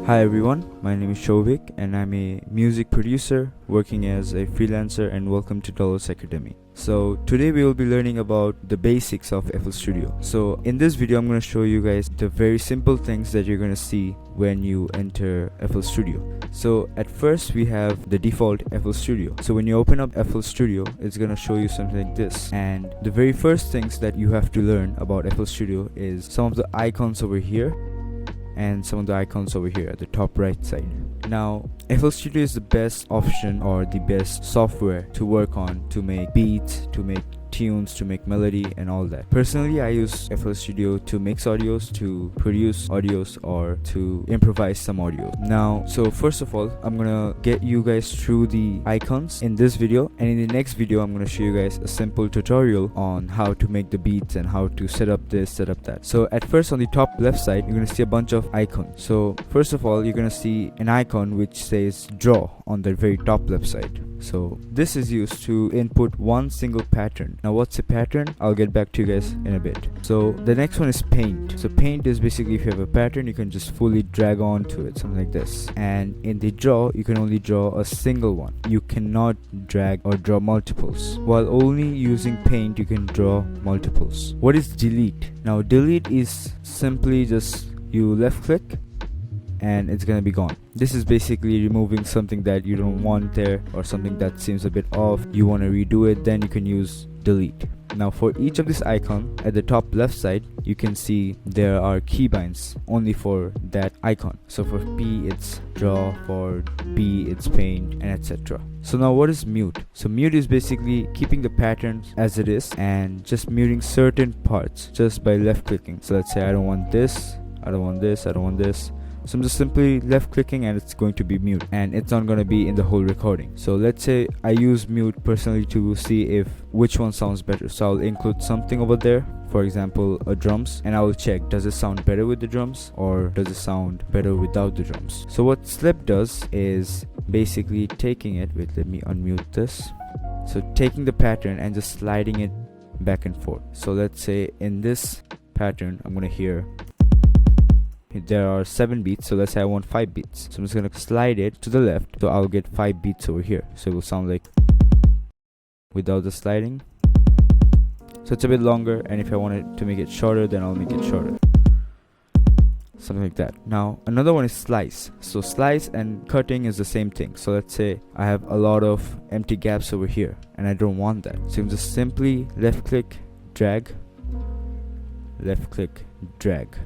Hi everyone, my name is Shovik and I'm a music producer working as a freelancer, and welcome to Dolos Academy. So today we will be learning about the basics of FL Studio. So in this video I'm going to show you guys the very simple things that you're going to see when you enter FL Studio. So at first we have the default FL Studio. So when you open up FL Studio, it's going to show you something like this, and the very first things that you have to learn about FL Studio is some of the icons over here and some of the icons over here at the top right side. Now, FL Studio is the best option or the best software to work on to make beats, to make tunes, to make melody and all that. Personally, I use FL Studio to mix audios, to produce audios, or to improvise some audio. Now, so first of all, I'm gonna get you guys through the icons in this video, and in the next video I'm gonna show you guys a simple tutorial on how to make the beats and how to set up this, set up that. So at first, on the top left side, you're gonna see a bunch of icons. So first of all, you're gonna see an icon which says draw on the very top left side. So this is used to input one single pattern. Now what's a pattern? I'll get back to you guys in a bit. So the next one is paint. So paint is basically, if you have a pattern, you can just fully drag onto it, something like this. And in the draw, you can only draw a single one. You cannot drag or draw multiples. While only using paint, you can draw multiples. What is delete? Now delete is simply just you left click and it's gonna be gone. This is basically removing something that you don't want there, or something that seems a bit off, you want to redo it, then you can use delete. Now for each of this icon at the top left side, you can see there are keybinds only for that icon. So for P it's draw, for B it's paint, and etc. So now what is mute? So mute is basically keeping the pattern as it is and just muting certain parts just by left clicking. So let's say I don't want this, I don't want this, I don't want this. So I'm just simply left clicking and it's going to be mute, and it's not going to be in the whole recording. So let's say I use mute personally to see if which one sounds better. So I'll include something over there, for example a drums, and I will check, does it sound better with the drums or does it sound better without the drums. So what slip does is basically taking it, wait, let me unmute this. So taking the pattern and just sliding it back and forth. So let's say in this pattern I'm going to hear there are 7 beats, so let's say I want 5 beats. So I'm just gonna slide it to the left, so I'll get 5 beats over here. So it will sound like without the sliding. So it's a bit longer, and if I wanted to make it shorter, then I'll make it shorter. Something like that. Now another one is slice. So slice and cutting is the same thing. So let's say I have a lot of empty gaps over here and I don't want that. So I'm just simply left click, drag, left click, drag.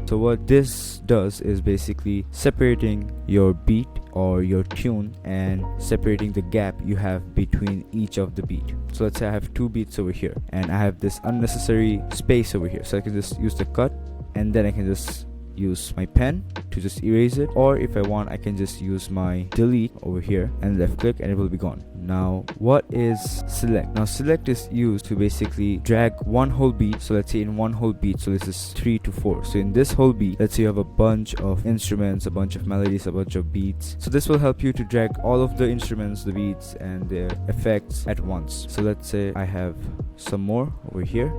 So what this does is basically separating your beat or your tune and separating the gap you have between each of the beat. So let's say I have 2 beats over here and I have this unnecessary space over here. So I can just use the cut, and then I can just use my pen to just erase it, or if I want I can just use my delete over here and left click and it will be gone. Now what is select? Now select is used to basically drag one whole beat. So let's say in one whole beat, so this is 3 to 4. So in this whole beat, let's say you have a bunch of instruments, a bunch of melodies, a bunch of beats. So this will help you to drag all of the instruments, the beats and their effects at once. So let's say I have some more over here,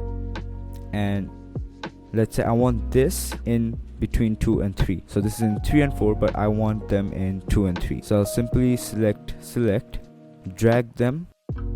and let's say I want this in between 2 and 3. So this is in 3 and 4, but I want them in 2 and 3. So I'll simply select, drag them,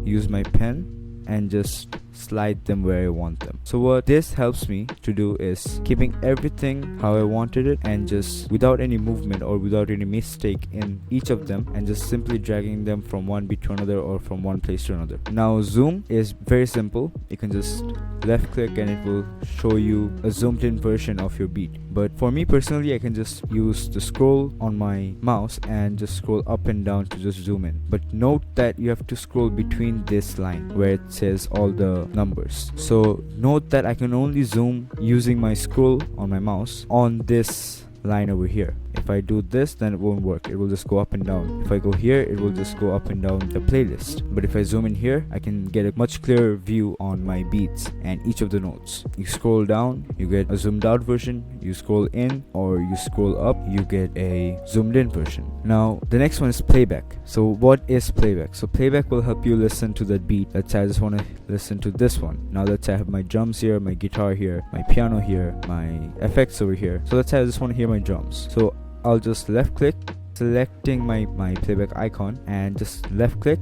use my pen, and just slide them where I want them. So what this helps me to do is keeping everything how I wanted it, and just without any movement or without any mistake in each of them, and just simply dragging them from one beat to another or from one place to another. Now zoom is very simple. You can just left click and it will show you a zoomed in version of your beat. But for me personally, I can just use the scroll on my mouse and just scroll up and down to just zoom in. But note that you have to scroll between this line where it says all the numbers. So note that I can only zoom using my scroll on my mouse on this line over here. If I do this, then it won't work. It will just go up and down. If I go here, it will just go up and down the playlist. But if I zoom in here, I can get a much clearer view on my beats and each of the notes. You scroll down, you get a zoomed out version. You scroll in or you scroll up, you get a zoomed in version. Now the next one is playback. So what is playback? So playback will help you listen to that beat. Let's say I just want to listen to this one. Now let's say I have my drums here, my guitar here, my piano here, my effects over here. So let's say I just want to hear my drums. So I'll just left click, selecting my playback icon, and just left click,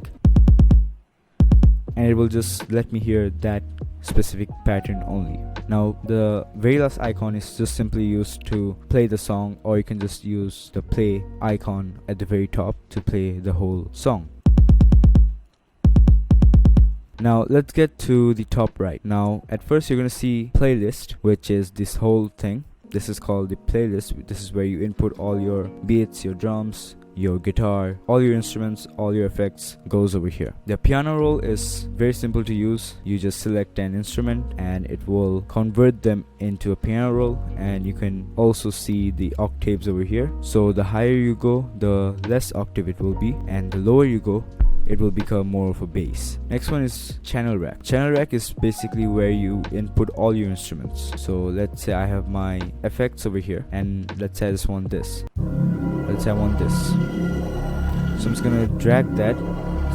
and it will just let me hear that specific pattern only. Now the very last icon is just simply used to play the song, or you can just use the play icon at the very top to play the whole song. Now let's get to the top right. Now at first you're gonna see playlist, which is this whole thing. This is called the playlist. This is where you input all your beats, your drums, your guitar, all your instruments, all your effects goes over here. The piano roll is very simple to use. You just select an instrument and it will convert them into a piano roll, and you can also see the octaves over here. So the higher you go, the less octave it will be, and the lower you go, it will become more of a bass. Next one is channel rack. Channel rack is basically where you input all your instruments. So let's say I have my effects over here, and let's say I just want this. Let's say I want this. So I'm just gonna drag that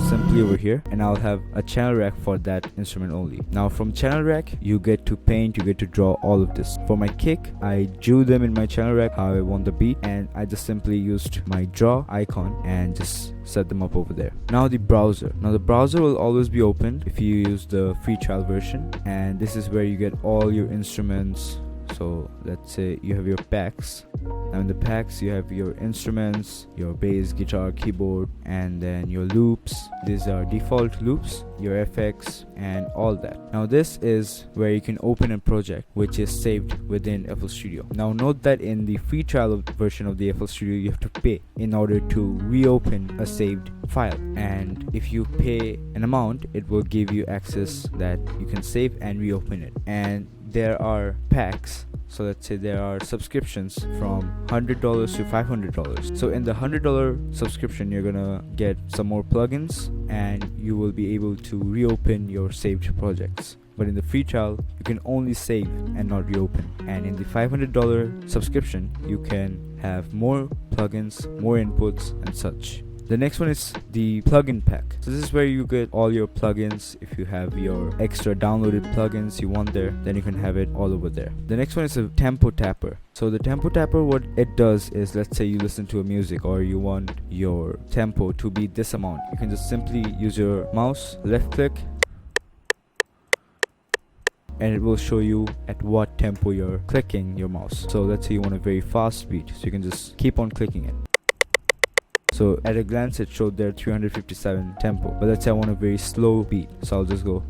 simply over here, and I'll have a channel rack for that instrument only. Now from channel rack, you get to paint, you get to draw all of this. For my kick, I drew them in my channel rack how I want the beat, and I just simply used my draw icon and just set them up over there. Now the browser. Now the browser will always be open if you use the free trial version, and this is where you get all your instruments. So let's say you have your packs. Now in the packs you have your instruments, your bass, guitar, keyboard, and then your loops. These are default loops, your FX, and all that. Now this is where you can open a project which is saved within FL Studio. Now note that in the free trial version of the FL Studio, you have to pay in order to reopen a saved file, and if you pay an amount, it will give you access that you can save and reopen it. And there are packs. So let's say there are subscriptions from $100 to $500. So in the $100 subscription, you're gonna get some more plugins, and you will be able to reopen your saved projects. But in the free trial, you can only save and not reopen. And in the $500 subscription, you can have more plugins, more inputs, and such. The next one is the plugin pack. So this is where you get all your plugins. If you have your extra downloaded plugins you want there, then you can have it all over there. The next one is a tempo tapper. So the tempo tapper, what it does is, let's say you listen to a music or you want your tempo to be this amount. You can just simply use your mouse, left click, and it will show you at what tempo you're clicking your mouse. So let's say you want a very fast beat, so you can just keep on clicking it. So at a glance it showed there 357 tempo, but let's say I want a very slow beat, so I'll just go.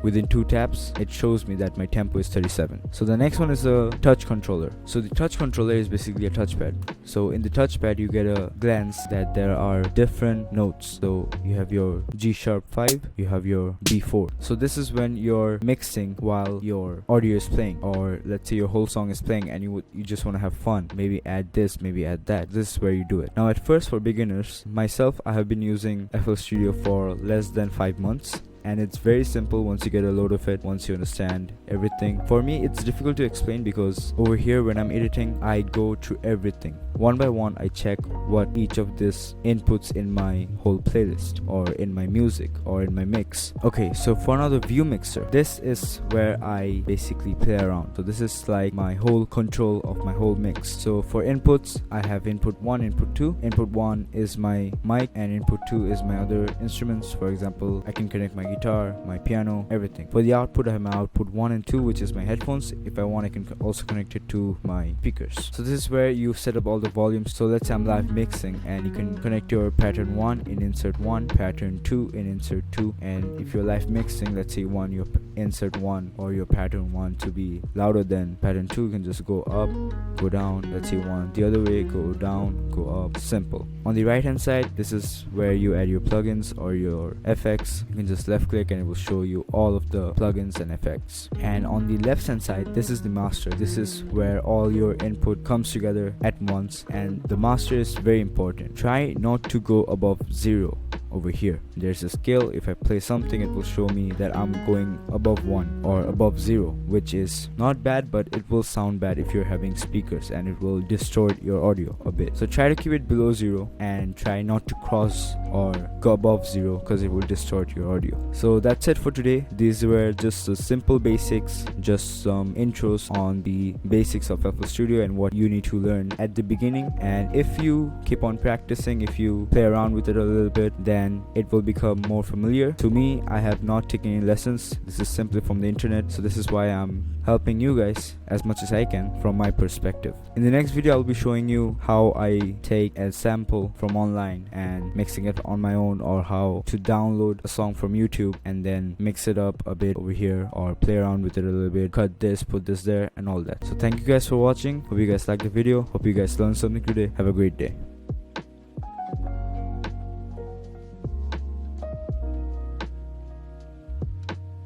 Within 2 taps, it shows me that my tempo is 37. So the next one is a touch controller. So the touch controller is basically a touchpad. So in the touchpad, you get a glance that there are different notes. So you have your G#5, you have your B4. So this is when you're mixing while your audio is playing, or let's say your whole song is playing and you just want to have fun. Maybe add this, maybe add that. This is where you do it. Now at first, for beginners, myself, I have been using FL Studio for less than 5 months. And it's very simple once you get a load of it, once you understand everything. For me, it's difficult to explain because over here when I'm editing, I go through everything. One by one, I check what each of this inputs in my whole playlist, or in my music, or in my mix. Okay, so for now, the view mixer. This is where I basically play around. So this is like my whole control of my whole mix. So for inputs, I have input 1, input 2. Input 1 is my mic, and input 2 is my other instruments. For example, I can connect my guitar, my piano, everything. For the output, I have my output 1 and 2, which is my headphones. If I want, I can also connect it to my speakers. So this is where you set up all the volumes. So let's say I'm live mixing, and you can connect your pattern 1 in insert 1, pattern 2 in insert 2, and if you're live mixing, let's say you want your insert 1 or your pattern 1 to be louder than pattern 2, you can just go up, go down. Let's say you want the other way, go down, go up. Simple. On the right hand side, this is where you add your plugins or your FX. You can just left left click and it will show you all of the plugins and effects. And on the left hand side, this is the master. This is where all your input comes together at once, and the master is very important. Try not to go above 0. Over here there's a scale. If I play something, it will show me that I'm going above 1 or above 0, which is not bad, but it will sound bad if you're having speakers, and it will distort your audio a bit. So try to keep it below 0 and try not to cross or go above 0, because it will distort your audio. So that's it for today. These were just the simple basics, just some intros on the basics of FL Studio and what you need to learn at the beginning. And if you keep on practicing, if you play around with it a little bit, then it will become more familiar. To me, I have not taken any lessons. This is simply from the internet, so this is why I'm helping you guys as much as I can from my perspective. In the next video, I'll be showing you how I take a sample from online and mixing it on my own, or how to download a song from YouTube and then mix it up a bit over here, or play around with it a little bit, cut this, put this there, and all that. So thank you guys for watching. Hope you guys liked the video. Hope you guys learned something today. Have a great day.